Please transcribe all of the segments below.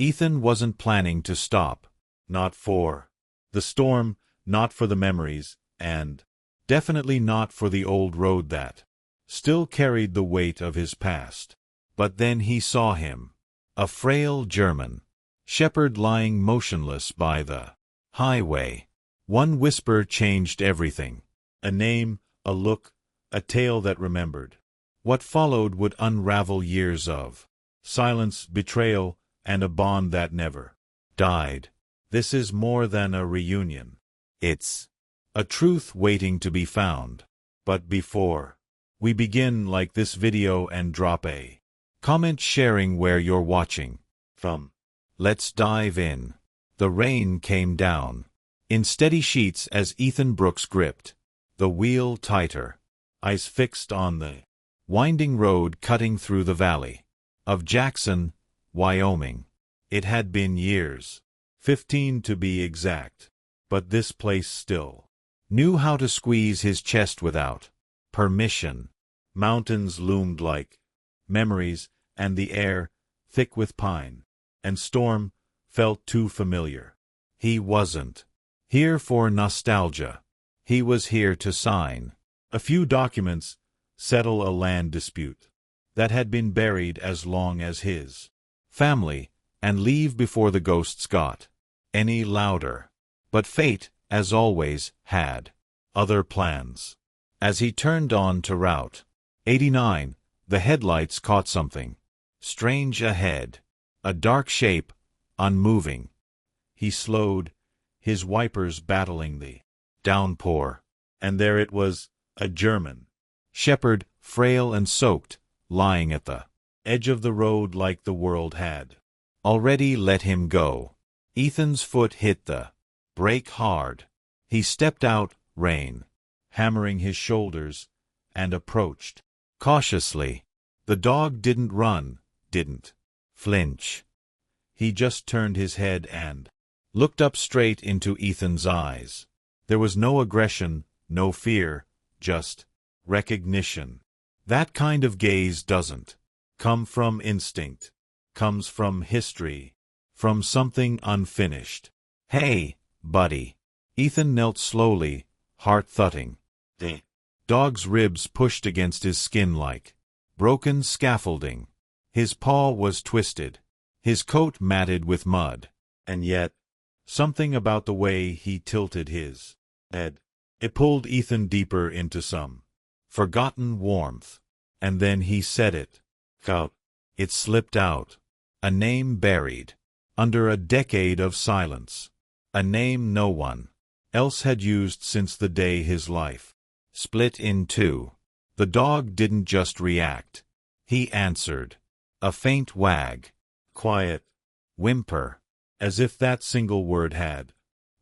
Ethan wasn't planning to stop. Not for the storm, not for the memories, and definitely not for the old road that still carried the weight of his past. But then he saw him. A frail German shepherd lying motionless by the highway. One whisper changed everything. A name, a look, a tale that remembered. What followed would unravel years of silence, betrayal, and a bond that never died. This is more than a reunion. It's a truth waiting to be found. But before we begin, like this video and drop a comment sharing where you're watching from. Let's dive in. The rain came down in steady sheets as Ethan Brooks gripped the wheel tighter, eyes fixed on the winding road cutting through the valley of Jackson, Wyoming. It had been years, 15 to be exact, but this place still knew how to squeeze his chest without permission. Mountains loomed like memories, and the air, thick with pine and storm, felt too familiar. He wasn't here for nostalgia. He was here to sign a few documents, settle a land dispute that had been buried as long as his family, and leave before the ghosts got any louder. But fate, as always, had other plans. As he turned on to Route 89, the headlights caught something strange ahead. A dark shape, unmoving. He slowed, his wipers battling the downpour. And there it was, a German shepherd, frail and soaked, lying at the edge of the road like the world had already let him go. Ethan's foot hit the brake hard. He stepped out, rain hammering his shoulders, and approached cautiously. The dog didn't run, didn't flinch. He just turned his head and looked up straight into Ethan's eyes. There was no aggression, no fear, just recognition. That kind of gaze doesn't come from instinct, comes from history, from something unfinished. "Hey, buddy." Ethan knelt slowly, heart thudding. The dog's ribs pushed against his skin like broken scaffolding. His paw was twisted, his coat matted with mud, and yet something about the way he tilted his head, it pulled Ethan deeper into some forgotten warmth. And then he said it. Out. It slipped out. A name buried under a decade of silence. A name no one else had used since the day his life split in two. The dog didn't just react. He answered. A faint wag. Quiet whimper. As if that single word had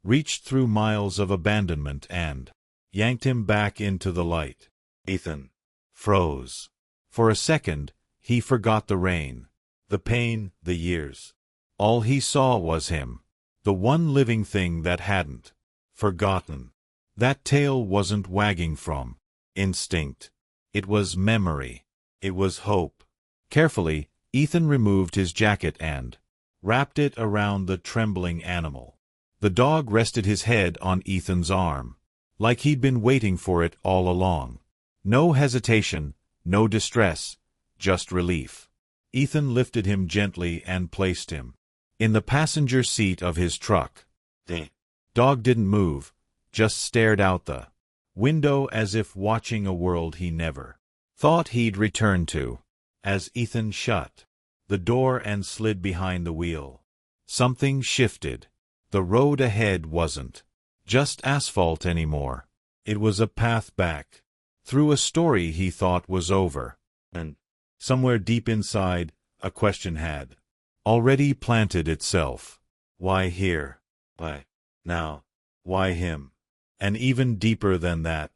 reached through miles of abandonment and yanked him back into the light. Ethan froze. For a second, he forgot the rain, the pain, the years. All he saw was him, the one living thing that hadn't forgotten. That tail wasn't wagging from instinct. It was memory. It was hope. Carefully, Ethan removed his jacket and wrapped it around the trembling animal. The dog rested his head on Ethan's arm, like he'd been waiting for it all along. No hesitation, no distress, just relief. Ethan lifted him gently and placed him in the passenger seat of his truck. The dog didn't move, just stared out the window as if watching a world he never thought he'd return to. As Ethan shut the door and slid behind the wheel, something shifted. The road ahead wasn't just asphalt anymore. It was a path back through a story he thought was over. And somewhere deep inside, a question had already planted itself. Why here? Why now? Why him? And even deeper than that,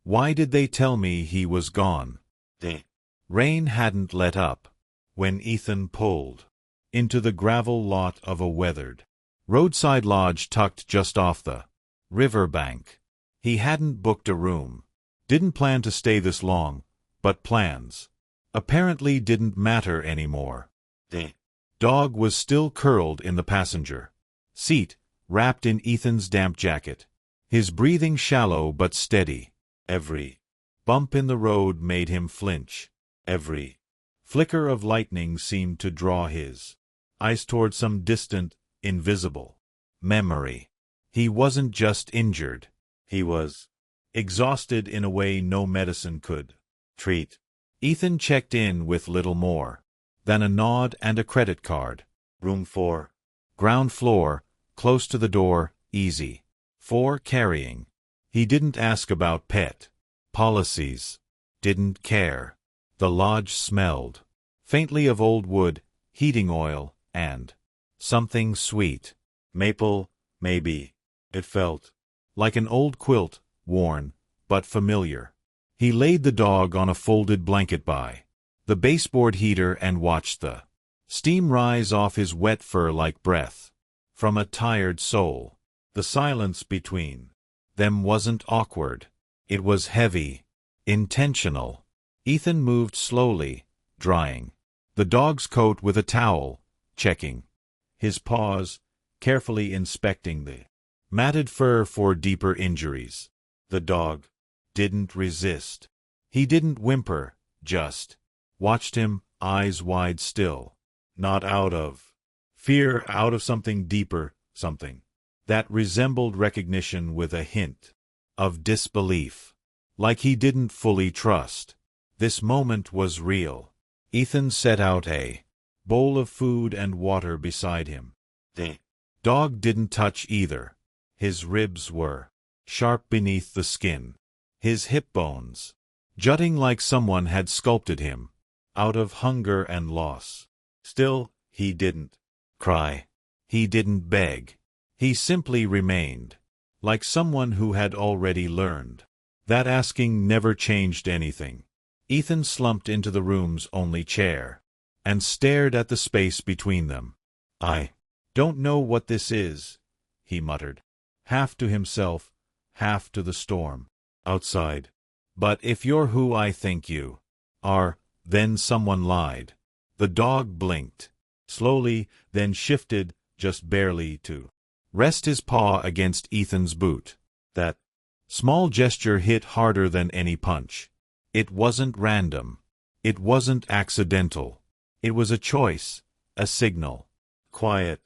why did they tell me he was gone? The rain hadn't let up when Ethan pulled into the gravel lot of a weathered roadside lodge tucked just off the riverbank. He hadn't booked a room, didn't plan to stay this long, but plans apparently didn't matter anymore. The Dog was still curled in the passenger seat, wrapped in Ethan's damp jacket. His breathing shallow but steady. Every bump in the road made him flinch. Every flicker of lightning seemed to draw his eyes toward some distant, invisible memory. He wasn't just injured. He was exhausted in a way no medicine could treat. Ethan checked in with little more than a nod and a credit card. Room 4. Ground floor, close to the door, easy. 4 carrying. He didn't ask about pet policies. Didn't care. The lodge smelled faintly of old wood, heating oil, and something sweet. Maple, maybe. It felt like an old quilt, worn, but familiar. He laid the dog on a folded blanket by the baseboard heater and watched the steam rise off his wet fur like breath from a tired soul. The silence between them wasn't awkward. It was heavy, intentional. Ethan moved slowly, drying the dog's coat with a towel, checking his paws, carefully inspecting the matted fur for deeper injuries. The dog didn't resist. He didn't whimper, just watched him, eyes wide still. Not out of fear, out of something deeper, something that resembled recognition with a hint of disbelief. Like he didn't fully trust. This moment was real. Ethan set out a bowl of food and water beside him. The dog didn't touch either. His ribs were sharp beneath the skin. His hip bones jutting like someone had sculpted him out of hunger and loss. Still, he didn't cry. He didn't beg. He simply remained, like someone who had already learned that asking never changed anything. Ethan slumped into the room's only chair and stared at the space between them. "I don't know what this is," he muttered, half to himself, half to the storm outside. "But if you're who I think you are, then someone lied." The dog blinked, slowly, then shifted, just barely, to rest his paw against Ethan's boot. That small gesture hit harder than any punch. It wasn't random. It wasn't accidental. It was a choice, a signal. Quiet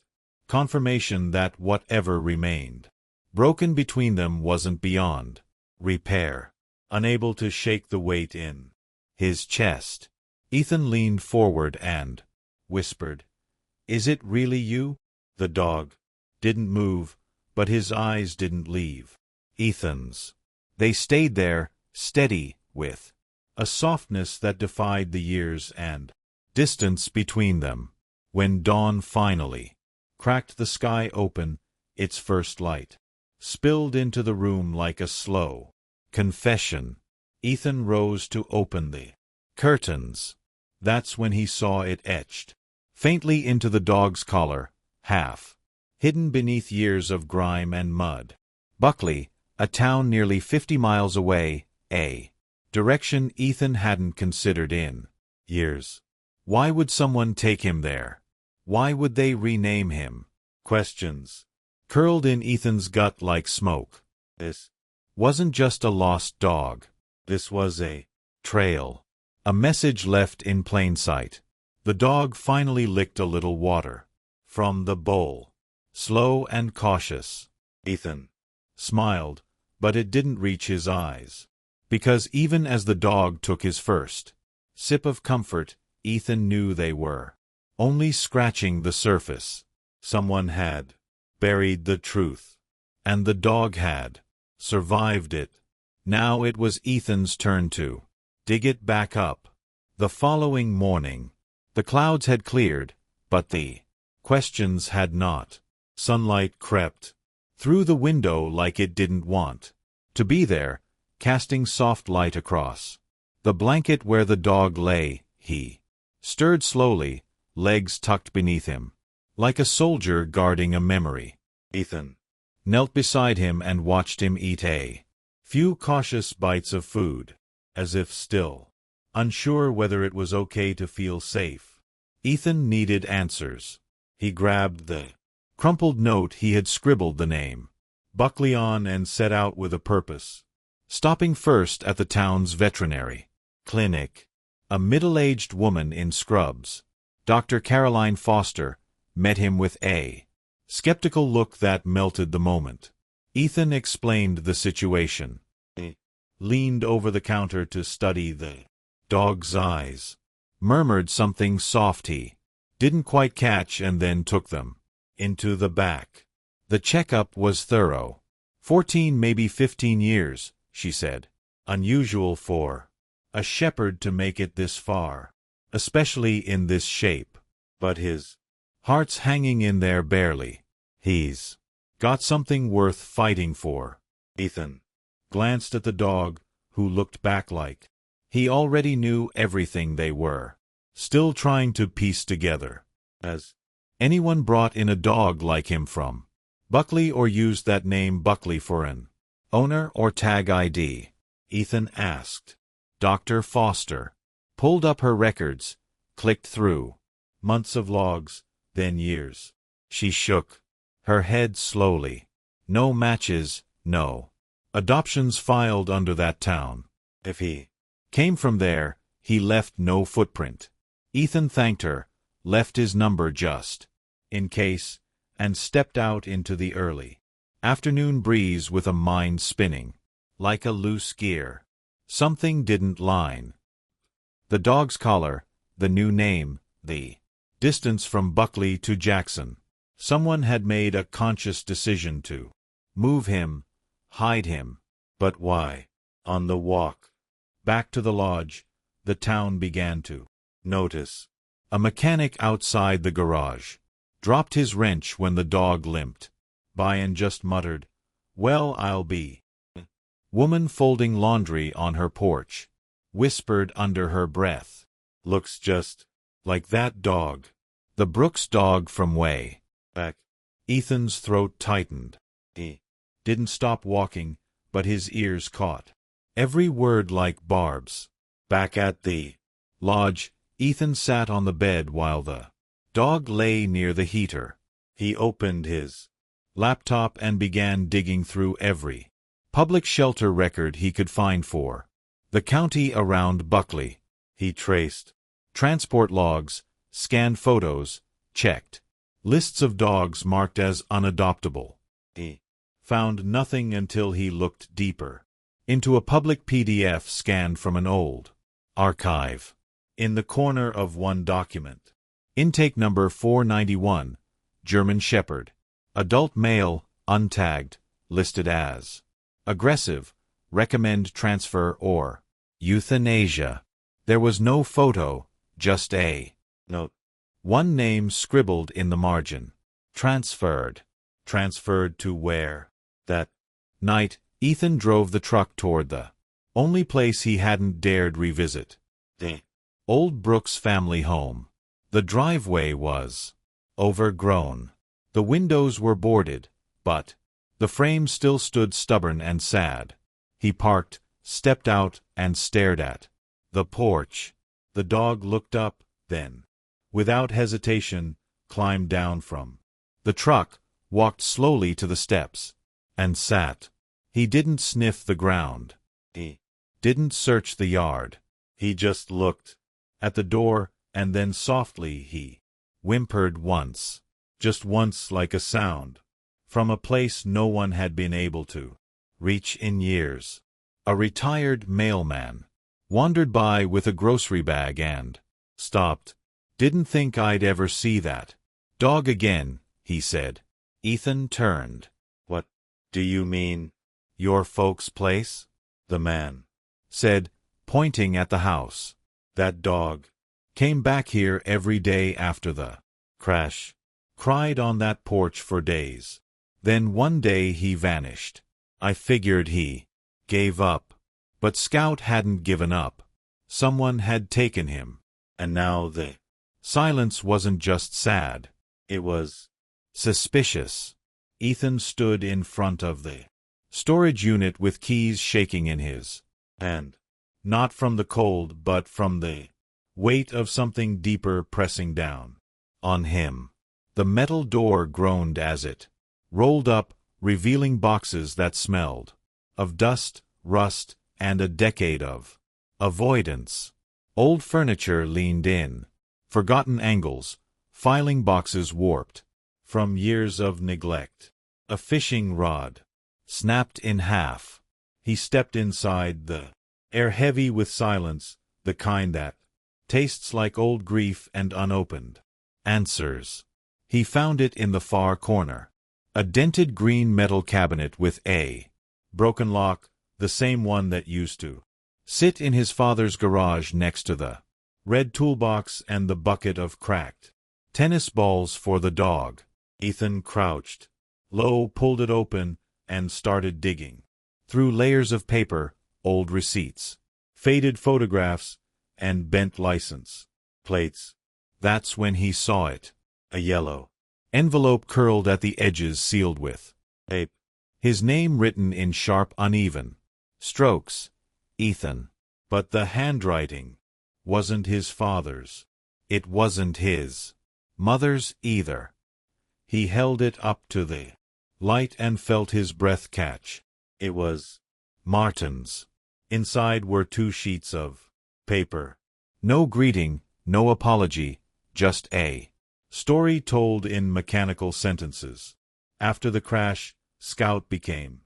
confirmation that whatever remained broken between them wasn't beyond repair. Unable to shake the weight in his chest, Ethan leaned forward and whispered, "Is it really you?" The dog didn't move, but his eyes didn't leave Ethan's. They stayed there, steady, with a softness that defied the years and distance between them. When dawn finally cracked the sky open, its first light spilled into the room like a slow confession. Ethan rose to open the curtains. That's when he saw it etched faintly into the dog's collar, half hidden beneath years of grime and mud. Buckley, a town nearly 50 miles away, a direction Ethan hadn't considered in years. Why would someone take him there? Why would they rename him? Questions curled in Ethan's gut like smoke. This wasn't just a lost dog. This was a trail. A message left in plain sight. The dog finally licked a little water from the bowl. Slow and cautious. Ethan smiled, but it didn't reach his eyes. Because even as the dog took his first sip of comfort, Ethan knew they were only scratching the surface. Someone had buried the truth, and the dog had survived it. Now it was Ethan's turn to dig it back up. The following morning, the clouds had cleared, but the questions had not. Sunlight crept through the window like it didn't want to be there, casting soft light across the blanket where the dog lay. He stirred slowly, legs tucked beneath him, like a soldier guarding a memory. Ethan knelt beside him and watched him eat a few cautious bites of food, as if still unsure whether it was okay to feel safe. Ethan needed answers. He grabbed the crumpled note he had scribbled the name Buckley on and set out with a purpose. Stopping first at the town's veterinary clinic. A middle-aged woman in scrubs, Dr. Caroline Foster, met him with a skeptical look that melted the moment. Ethan explained the situation. He leaned over the counter to study the dog's eyes, murmured something soft he didn't quite catch, and then took them into the back. The checkup was thorough. 14, maybe 15 years, she said. Unusual for a shepherd to make it this far, especially in this shape. But his heart's hanging in there barely. He's got something worth fighting for. Ethan glanced at the dog, who looked back like he already knew everything they were, still trying to piece together. Has anyone brought in a dog like him from Buckley or used that name Buckley for an owner or tag ID? Ethan asked. Dr. Foster pulled up her records, clicked through months of logs, then years. She shook her head slowly. No matches, no adoptions filed under that town. If he came from there, he left no footprint. Ethan thanked her, left his number just in case, and stepped out into the early afternoon breeze with a mind spinning like a loose gear. Something didn't line. The dog's collar, the new name, the distance from Buckley to Jackson. Someone had made a conscious decision to move him, hide him. But why? On the walk back to the lodge, the town began to notice. A mechanic outside the garage dropped his wrench when the dog limped by and just muttered, "Well, I'll be." Woman folding laundry on her porch whispered under her breath, "Looks just like that dog. The Brooks dog from way back." Ethan's throat tightened. He didn't stop walking, but his ears caught every word like barbs. Back at the lodge, Ethan sat on the bed while the dog lay near the heater. He opened his laptop and began digging through every public shelter record he could find for the county around Buckley. He traced transport logs, scanned photos, checked lists of dogs marked as unadoptable. He found nothing until he looked deeper into a public PDF scanned from an old archive. In the corner of one document, intake number 491, German Shepherd, adult male, untagged, listed as aggressive, recommend transfer or euthanasia. There was no photo, just a note. One name scribbled in the margin. Transferred. Transferred to where? That night, Ethan drove the truck toward the only place he hadn't dared revisit. The old Brooks family home. The driveway was overgrown. The windows were boarded, but the frame still stood stubborn and sad. He parked, stepped out, and stared at the porch. The dog looked up, then, without hesitation, climbed down from the truck, walked slowly to the steps, and sat. He didn't sniff the ground. He didn't search the yard. He just looked at the door, and then softly he whimpered once. Just once, like a sound from a place no one had been able to reach in years. A retired mailman wandered by with a grocery bag and stopped. Didn't think I'd ever see that dog again, he said. Ethan turned. What do you mean? Your folks' place? The man said, pointing at the house. That dog came back here every day after the crash. Cried on that porch for days. Then one day he vanished. I figured he gave up. But Scout hadn't given up. Someone had taken him. And now the silence wasn't just sad. It was suspicious. Ethan stood in front of the storage unit with keys shaking in his hand. Not from the cold, but from the weight of something deeper pressing down on him. The metal door groaned as it rolled up, revealing boxes that smelled of dust, rust, and a decade of avoidance. Old furniture leaned in, forgotten angles, filing boxes warped from years of neglect. A fishing rod snapped in half. He stepped inside, the air heavy with silence, the kind that tastes like old grief and unopened answers. He found it in the far corner. A dented green metal cabinet with a broken lock, the same one that used to sit in his father's garage next to the red toolbox and the bucket of cracked tennis balls for the dog. Ethan crouched low, pulled it open, and started digging through layers of paper, old receipts, faded photographs, and bent license plates. That's when he saw it. A yellow envelope curled at the edges, sealed with tape. His name written in sharp, uneven strokes. Ethan. But the handwriting wasn't his father's. It wasn't his mother's either. He held it up to the light and felt his breath catch. It was Martin's. Inside were 2 sheets of paper. No greeting, no apology, just a story told in mechanical sentences. After the crash, Scout became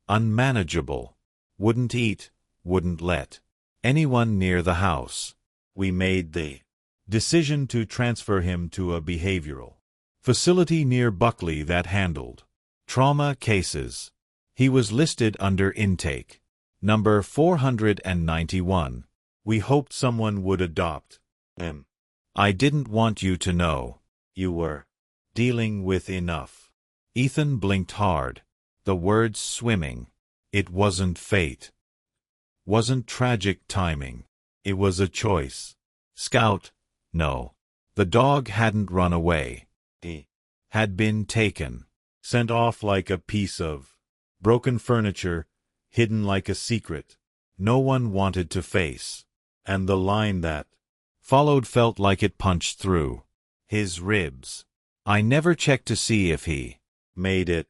unmanageable. Wouldn't eat, wouldn't let anyone near the house. We made the decision to transfer him to a behavioral facility near Buckley that handled trauma cases. He was listed under intake number 491. We hoped someone would adopt him. I didn't want you to know. You were dealing with enough. Ethan blinked hard, the words swimming. It wasn't fate. Wasn't tragic timing. It was a choice. Scout, no. The dog hadn't run away. He had been taken, sent off like a piece of broken furniture, hidden like a secret no one wanted to face. And the line that followed felt like it punched through his ribs. I never checked to see if he made it.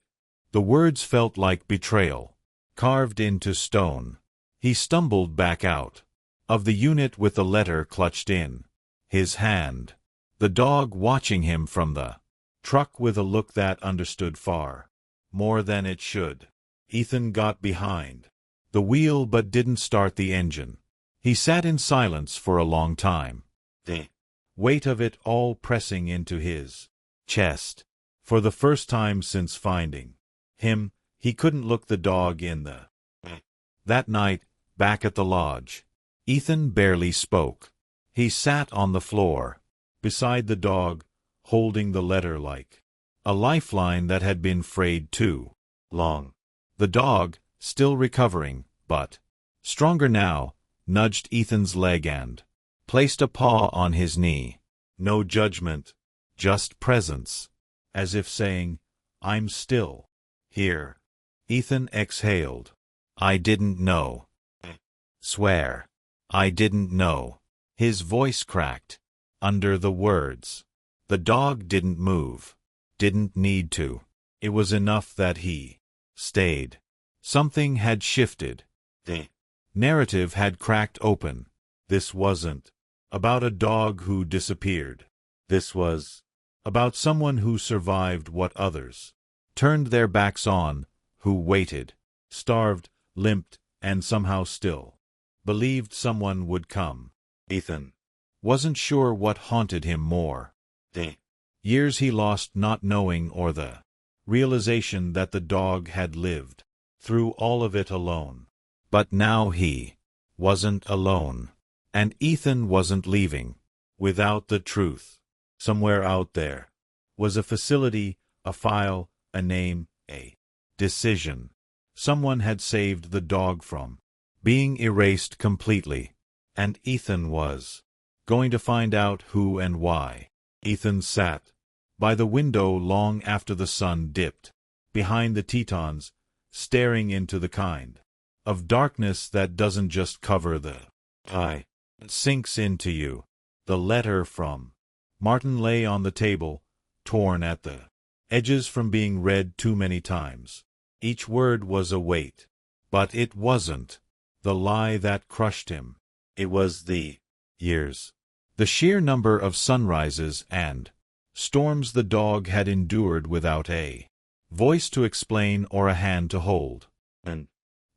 The words felt like betrayal, carved into stone. He stumbled back out of the unit with the letter clutched in his hand, the dog watching him from the truck with a look that understood far more than it should. Ethan got behind the wheel but didn't start the engine. He sat in silence for a long time, the weight of it all pressing into his chest. For the first time since finding him, he couldn't look the dog in the eye. That night, back at the lodge, Ethan barely spoke. He sat on the floor, beside the dog, holding the letter like a lifeline that had been frayed too long. The dog, still recovering, but stronger now, nudged Ethan's leg and placed a paw on his knee. No judgment, just presence, as if saying, I'm still here. Ethan exhaled. I didn't know. Swear. I didn't know. His voice cracked under the words. The dog didn't move. Didn't need to. It was enough that he stayed. Something had shifted. The narrative had cracked open. This wasn't about a dog who disappeared. This was about someone who survived what others turned their backs on, who waited, starved, limped, and somehow still believed someone would come. Ethan wasn't sure what haunted him more, the years he lost not knowing or the realization that the dog had lived through all of it alone. But now he wasn't alone, and Ethan wasn't leaving without the truth. Somewhere out there was a facility, a file, a name, a decision. Someone had saved the dog from being erased completely, and Ethan was going to find out who and why. Ethan sat by the window long after the sun dipped behind the Tetons, staring into the kind of darkness that doesn't just cover the eye, it sinks into you. The letter from Martin lay on the table, torn at the edges from being read too many times. Each word was a weight. But it wasn't the lie that crushed him. It was the years. The sheer number of sunrises and storms the dog had endured without a voice to explain or a hand to hold. And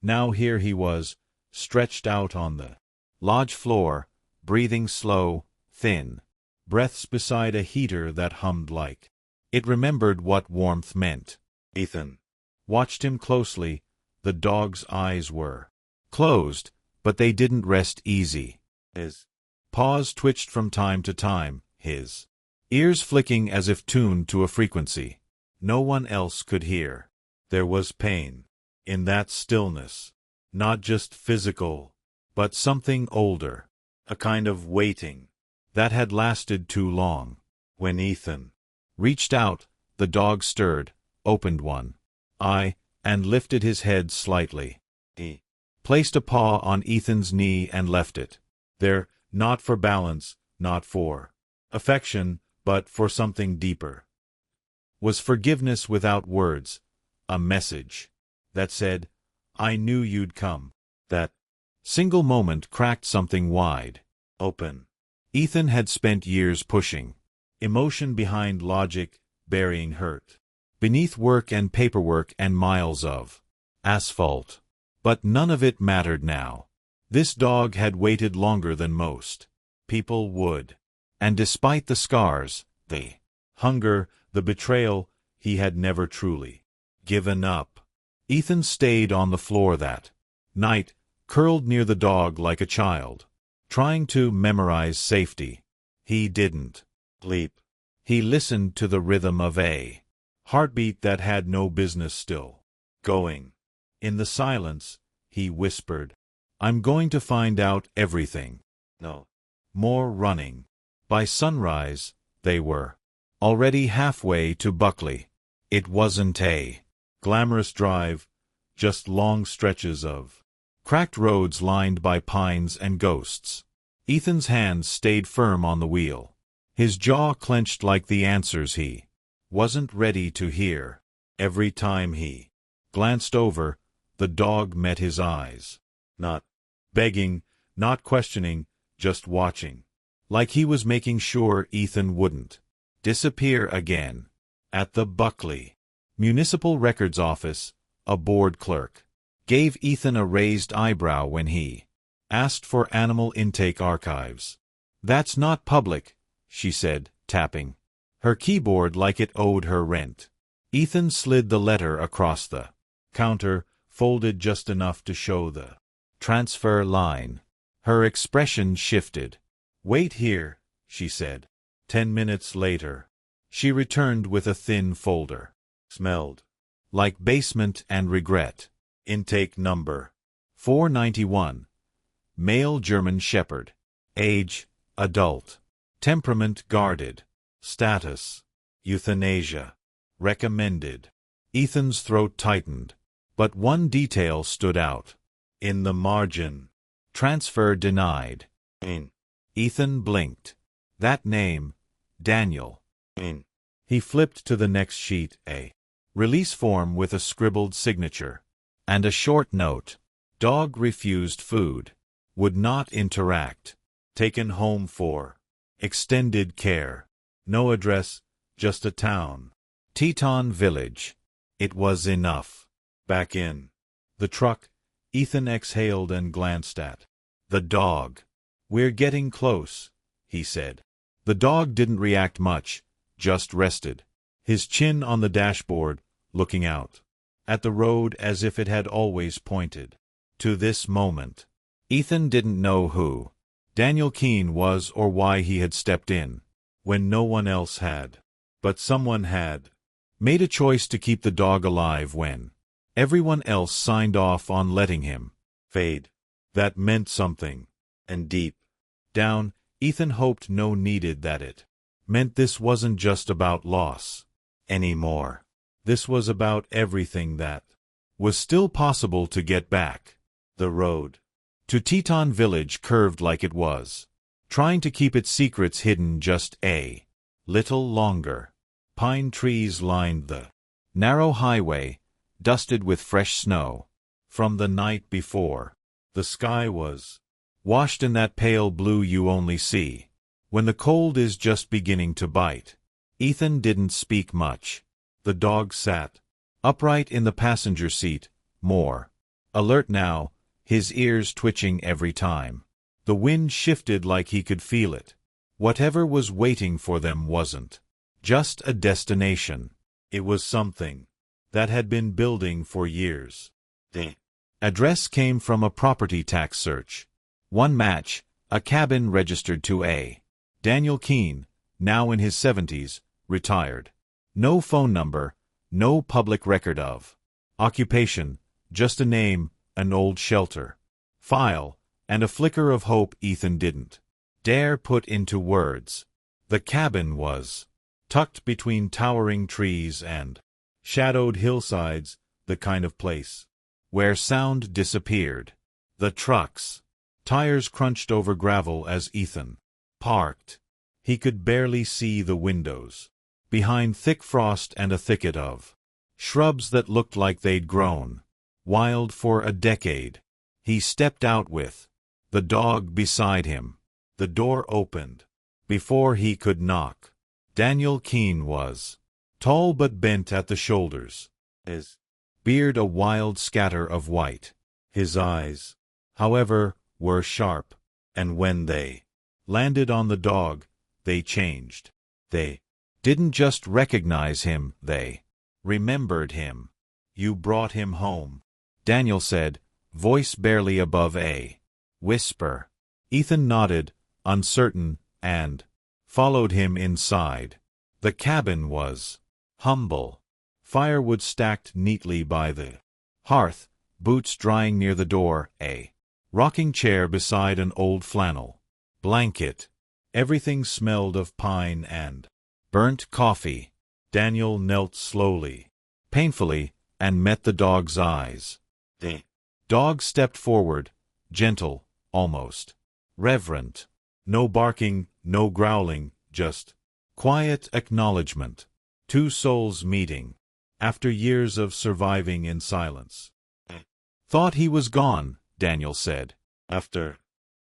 now here he was, stretched out on the lodge floor, breathing slow, thin breaths beside a heater that hummed like it remembered what warmth meant. Ethan watched him closely. The dog's eyes were closed, but they didn't rest easy. His paws twitched from time to time, his ears flicking as if tuned to a frequency no one else could hear. There was pain in that stillness, not just physical, but something older, a kind of waiting that had lasted too long. When Ethan reached out, the dog stirred, opened one eye, and lifted his head slightly. He placed a paw on Ethan's knee and left it there, not for balance, not for affection, but for something deeper. Was forgiveness without words, a message that said, "I knew you'd come." That single moment cracked something wide open. Ethan had spent years pushing emotion behind logic, burying hurt beneath work and paperwork and miles of asphalt. But none of it mattered now. This dog had waited longer than most people would. And despite the scars, the hunger, the betrayal, he had never truly given up. Ethan stayed on the floor that night, curled near the dog like a child, trying to memorize safety. He didn't leap. He listened to the rhythm of a heartbeat that had no business still going. In the silence, he whispered, "I'm going to find out everything." No more running. By sunrise, they were already halfway to Buckley. It wasn't a glamorous drive, just long stretches of cracked roads lined by pines and ghosts. Ethan's hands stayed firm on the wheel. His jaw clenched like the answers he wasn't ready to hear. Every time he glanced over, the dog met his eyes. Not begging, not questioning, just watching. Like he was making sure Ethan wouldn't disappear again. At the Buckley Municipal Records Office, a board clerk gave Ethan a raised eyebrow when he asked for animal intake archives. "That's not public," she said, tapping her keyboard like it owed her rent. Ethan slid the letter across the counter, folded just enough to show the transfer line. Her expression shifted. "Wait here," she said. 10 minutes later, she returned with a thin folder. Smelled like basement and regret. Intake number 491. Male German Shepherd. Age, adult. Temperament, guarded. Status, euthanasia. Recommended. Ethan's throat tightened, but one detail stood out. In the margin, transfer denied. Ethan blinked. That name, Daniel. He flipped to the next sheet, a release form with a scribbled signature, and a short note. Dog refused food. Would not interact. Taken home for extended care. No address, just a town. Teton Village. It was enough. Back in the truck, Ethan exhaled and glanced at the dog. "We're getting close," he said. The dog didn't react much, just rested, his chin on the dashboard, looking out at the road as if it had always pointed to this moment. Ethan didn't know who Daniel Keene was or why he had stepped in when no one else had. But someone had made a choice to keep the dog alive when everyone else signed off on letting him fade. That meant something. And deep down, Ethan hoped no needed that it meant this wasn't just about loss anymore. This was about everything that was still possible to get back. The road to Teton Village curved like it was trying to keep its secrets hidden just a little longer. Pine trees lined the narrow highway, dusted with fresh snow from the night before. The sky was washed in that pale blue you only see when the cold is just beginning to bite. Ethan didn't speak much. The dog sat upright in the passenger seat, more alert now, his ears twitching every time the wind shifted, like he could feel it. Whatever was waiting for them wasn't just a destination. It was something that had been building for years. The address came from a property tax search. One match, a cabin registered to a Daniel Keene, now in his 70s, retired. No phone number, no public record of occupation, just a name, an old shelter file, and a flicker of hope Ethan didn't dare put into words. The cabin was tucked between towering trees and shadowed hillsides, the kind of place where sound disappeared. The truck's tires crunched over gravel as Ethan parked. He could barely see the windows behind thick frost and a thicket of shrubs that looked like they'd grown wild for a decade. He stepped out with the dog beside him. The door opened before he could knock. Daniel Keene was tall but bent at the shoulders, his beard a wild scatter of white. His eyes, however, were sharp, and when they landed on the dog, they changed. They didn't just recognize him, they remembered him. "You brought him home," Daniel said, voice barely above a whisper. Ethan nodded, uncertain, and followed him inside. The cabin was humble. Firewood stacked neatly by the hearth, boots drying near the door, a rocking chair beside an old flannel blanket. Everything smelled of pine and burnt coffee. Daniel knelt slowly, painfully, and met the dog's eyes. The dog stepped forward, gentle, almost reverent. No barking, no growling, just quiet acknowledgement. Two souls meeting, after years of surviving in silence. "Thought he was gone," Daniel said. "After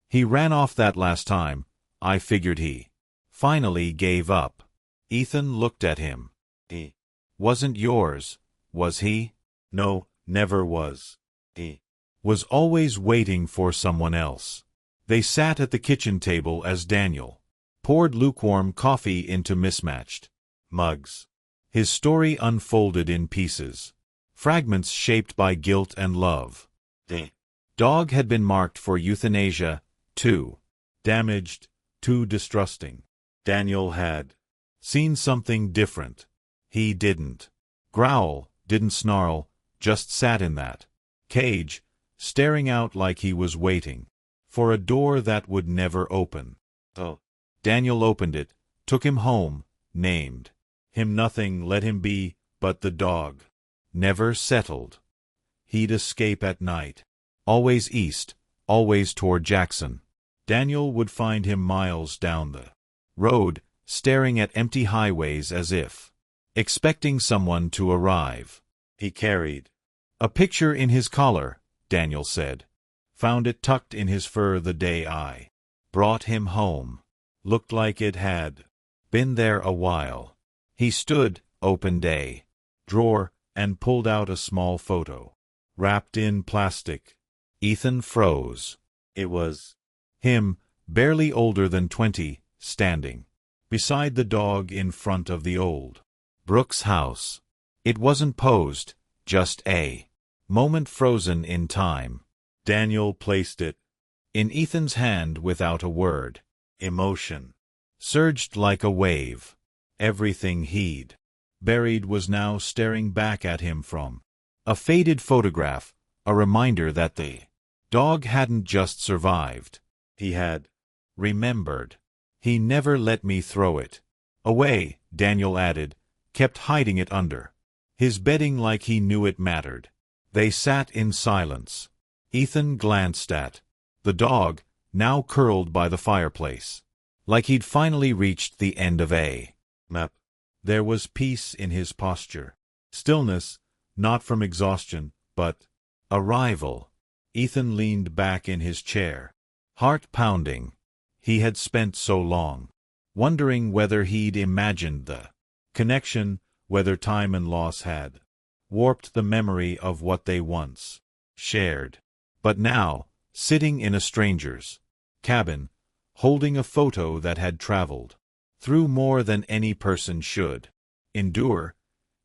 he ran off that last time, I figured he finally gave up." Ethan looked at him. "He wasn't yours, was he?" "No, never was. He was always waiting for someone else." They sat at the kitchen table as Daniel poured lukewarm coffee into mismatched mugs. His story unfolded in pieces, fragments shaped by guilt and love. The dog had been marked for euthanasia, too damaged, too distrusting. Daniel had seen something different. He didn't growl, didn't snarl, just sat in that cage, staring out like he was waiting for a door that would never open. Oh. Daniel opened it, took him home, named him nothing, let him be, but the dog never settled. He'd escape at night, always east, always toward Jackson. Daniel would find him miles down the road, staring at empty highways as if expecting someone to arrive. He carried a picture in his collar, Daniel said. Found it tucked in his fur the day I brought him home. Looked like it had been there a while. He stood, opened a drawer, and pulled out a small photo, wrapped in plastic. Ethan froze. It was him, barely older than 20, standing beside the dog in front of the old Brooks house. It wasn't posed, just a moment frozen in time. Daniel placed it in Ethan's hand without a word. Emotion surged like a wave. Everything he'd buried was now staring back at him from a faded photograph, a reminder that the dog hadn't just survived. He had remembered. "He never let me throw it away," Daniel added, kept hiding it under his bedding like he knew it mattered. They sat in silence. Ethan glanced at the dog, now curled by the fireplace. Like he'd finally reached the end of a map. There was peace in his posture. Stillness, not from exhaustion, but arrival. Ethan leaned back in his chair, heart pounding. He had spent so long, wondering whether he'd imagined the connection, whether time and loss had warped the memory of what they once shared. But now, sitting in a stranger's cabin, holding a photo that had traveled through more than any person should endure,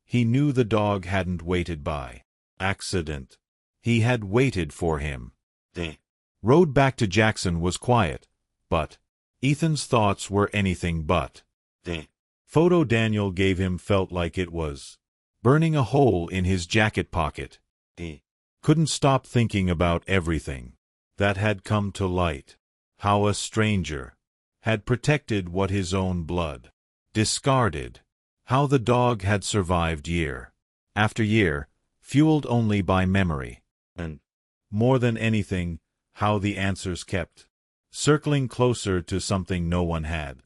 he knew the dog hadn't waited by accident. He had waited for him. The road back to Jackson was quiet, but Ethan's thoughts were anything but. The photo Daniel gave him felt like it was burning a hole in his jacket pocket. He couldn't stop thinking about everything that had come to light. How a stranger had protected what his own blood discarded. How the dog had survived year after year, fueled only by memory. And, more than anything, how the answers kept circling closer to something no one had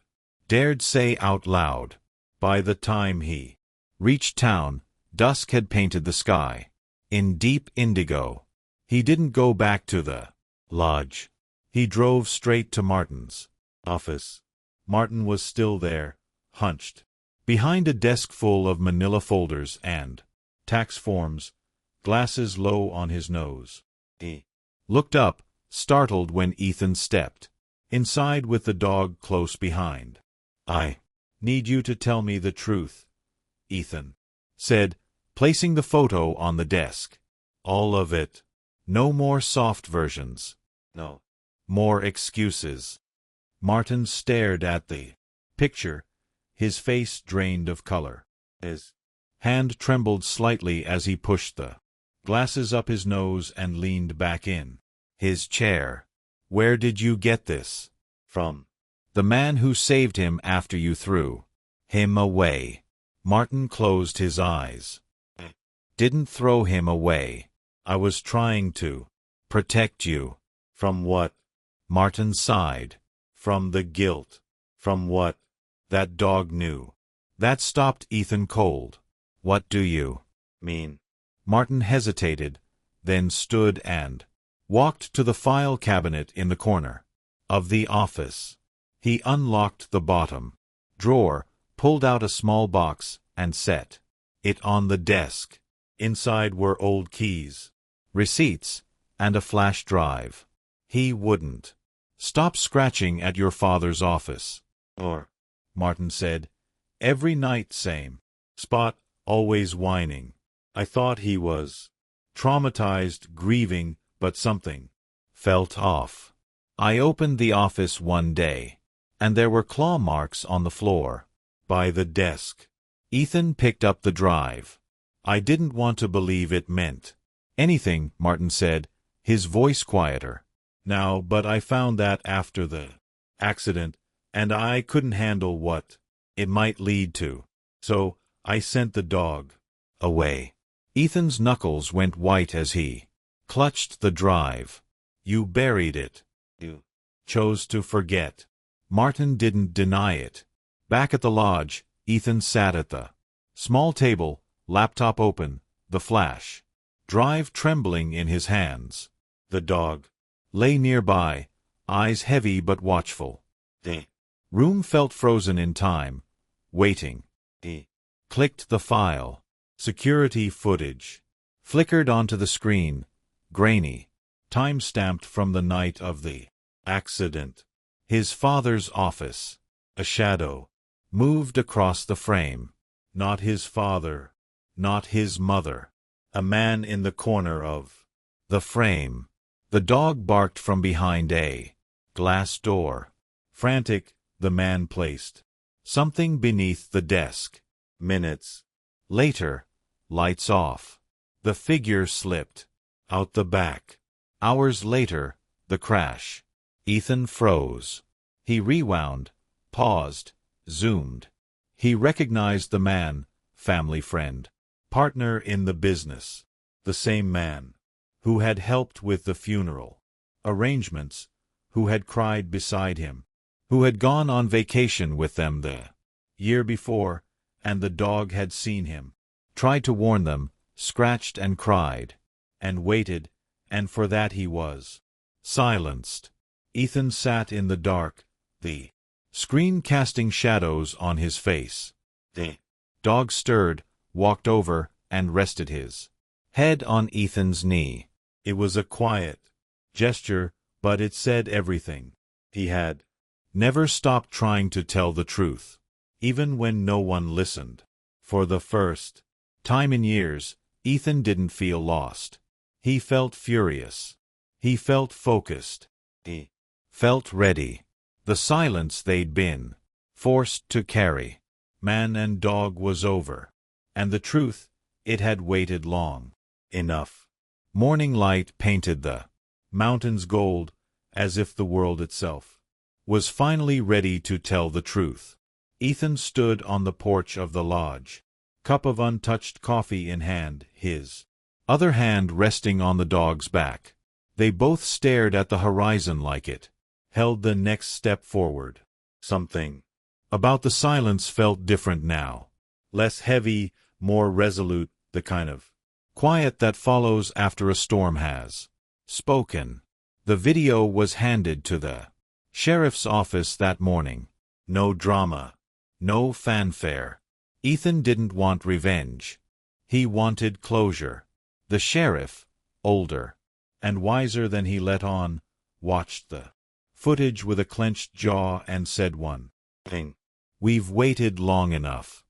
dared say out loud. By the time he reached town, dusk had painted the sky in deep indigo. He didn't go back to the lodge. He drove straight to Martin's office. Martin was still there, hunched behind a desk full of manila folders and tax forms, glasses low on his nose. He looked up, startled when Ethan stepped inside with the dog close behind. "I need you to tell me the truth," Ethan said, placing the photo on the desk. "All of it. No more soft versions. No more excuses." Martin stared at the picture, his face drained of color. His hand trembled slightly as he pushed the glasses up his nose and leaned back in his chair. "Where did you get this from?" "The man who saved him after you threw him away." Martin closed his eyes. "Didn't throw him away. I was trying to protect you." "From what?" Martin sighed. "From the guilt." "From what?" "That dog knew." That stopped Ethan cold. "What do you mean?" Martin hesitated, then stood and walked to the file cabinet in the corner of the office. He unlocked the bottom drawer, pulled out a small box, and set it on the desk. Inside were old keys, receipts, and a flash drive. "He wouldn't stop scratching at your father's office. Or," Martin said, "every night same spot, always whining. I thought he was traumatized, grieving, but something felt off. I opened the office one day, and there were claw marks on the floor by the desk." Ethan picked up the drive. "I didn't want to believe it meant anything," Martin said, his voice quieter now, "but I found that after the accident, and I couldn't handle what it might lead to. So, I sent the dog away." Ethan's knuckles went white as he clutched the drive. "You buried it. You chose to forget." Martin didn't deny it. Back at the lodge, Ethan sat at the small table, laptop open, the flash drive trembling in his hands. The dog lay nearby, eyes heavy but watchful. The room felt frozen in time, waiting. He clicked the file. Security footage flickered onto the screen, grainy, time-stamped from the night of the accident. His father's office. A shadow moved across the frame. Not his father, not his mother. A man in the corner of the frame. The dog barked from behind a glass door. Frantic, the man placed something beneath the desk. Minutes later, lights off. The figure slipped out the back. Hours later, the crash. Ethan froze. He rewound, paused, zoomed. He recognized the man, family friend, partner in the business. The same man who had helped with the funeral arrangements, who had cried beside him, who had gone on vacation with them the year before, and the dog had seen him, tried to warn them, scratched and cried, and waited, and for that he was silenced. Ethan sat in the dark, the screen casting shadows on his face. The dog stirred, walked over, and rested his head on Ethan's knee. It was a quiet gesture, but it said everything. He had never stopped trying to tell the truth, even when no one listened. For the first time in years, Ethan didn't feel lost. He felt furious. He felt focused. He felt ready. The silence they'd been forced to carry, man and dog, was over. And the truth, it had waited long enough. Morning light painted the mountains gold, as if the world itself was finally ready to tell the truth. Ethan stood on the porch of the lodge, cup of untouched coffee in hand, his other hand resting on the dog's back. They both stared at the horizon like it held the next step forward. Something about the silence felt different now. Less heavy, more resolute, the kind of quiet that follows after a storm has spoken. The video was handed to the sheriff's office that morning. No drama. No fanfare. Ethan didn't want revenge. He wanted closure. The sheriff, older and wiser than he let on, watched the footage with a clenched jaw and said one thing: "We've waited long enough."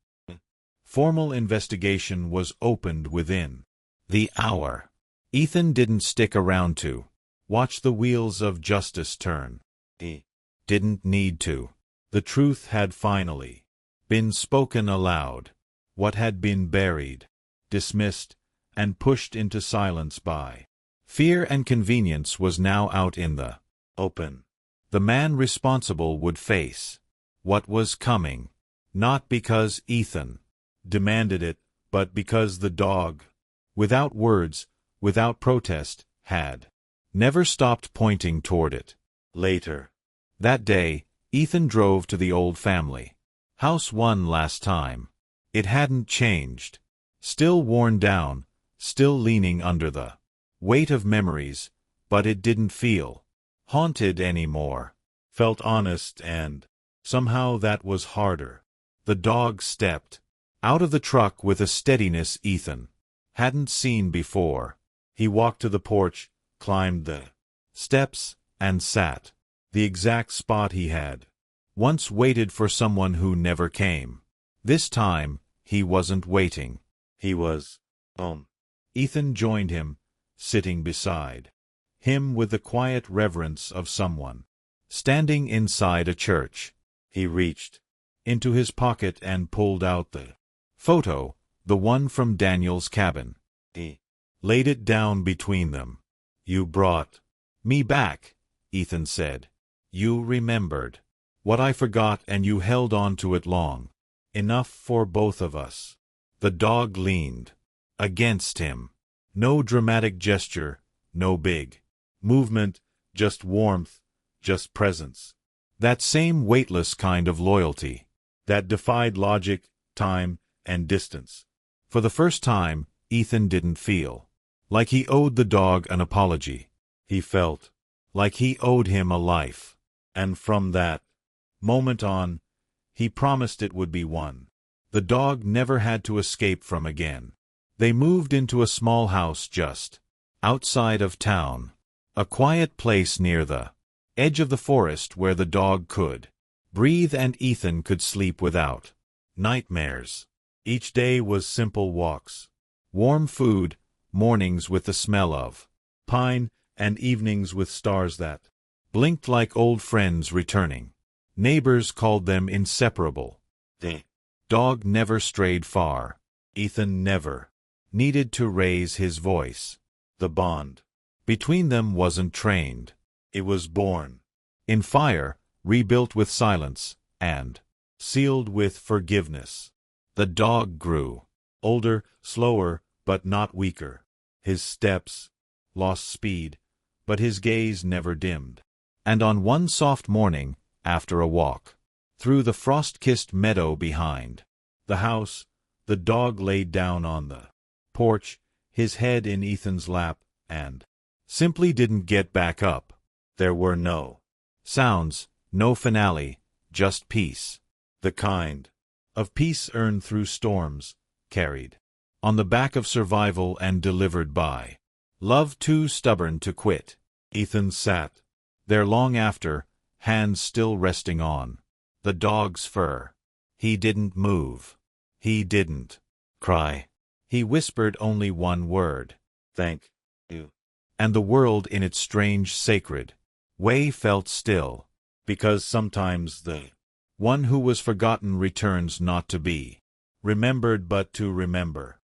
Formal investigation was opened within the hour. Ethan didn't stick around to watch the wheels of justice turn. He didn't need to. The truth had finally been spoken aloud. What had been buried, dismissed, and pushed into silence by fear and convenience was now out in the open. The man responsible would face what was coming, not because Ethan demanded it, but because the dog, without words, without protest, had never stopped pointing toward it. Later that day, Ethan drove to the old family house one last time. It hadn't changed. Still worn down, still leaning under the weight of memories, but it didn't feel haunted anymore. Felt honest, and somehow that was harder. The dog stepped out of the truck with a steadiness Ethan hadn't seen before. He walked to the porch, climbed the steps, and sat the exact spot he had once waited for someone who never came. This time, he wasn't waiting. He was home. Ethan joined him, sitting beside him with the quiet reverence of someone standing inside a church. He reached into his pocket and pulled out the photo, the one from Daniel's cabin. He laid it down between them. "You brought me back," Ethan said. "You remembered what I forgot, and you held on to it long enough for both of us." The dog leaned against him. No dramatic gesture, no big movement, just warmth, just presence. That same weightless kind of loyalty that defied logic, time, and distance. For the first time, Ethan didn't feel like he owed the dog an apology. He felt like he owed him a life. And from that moment on, he promised it would be one the dog never had to escape from again. They moved into a small house just outside of town, a quiet place near the edge of the forest where the dog could breathe and Ethan could sleep without nightmares. Each day was simple walks, warm food, mornings with the smell of pine, and evenings with stars that blinked like old friends returning. Neighbors called them inseparable. The dog never strayed far. Ethan never needed to raise his voice. The bond between them wasn't trained. It was born in fire, rebuilt with silence, and sealed with forgiveness. The dog grew older, slower, but not weaker. His steps lost speed, but his gaze never dimmed. And on one soft morning, after a walk, through the frost-kissed meadow behind the house, the dog laid down on the porch, his head in Ethan's lap, and simply didn't get back up. There were no sounds, no finale, just peace. The kind of peace earned through storms, carried on the back of survival and delivered by love too stubborn to quit. Ethan sat there long after, hands still resting on the dog's fur. He didn't move. He didn't cry. He whispered only one word: "Thank you." And the world in its strange, sacred way felt still, because sometimes the one who was forgotten returns not to be remembered but to remember.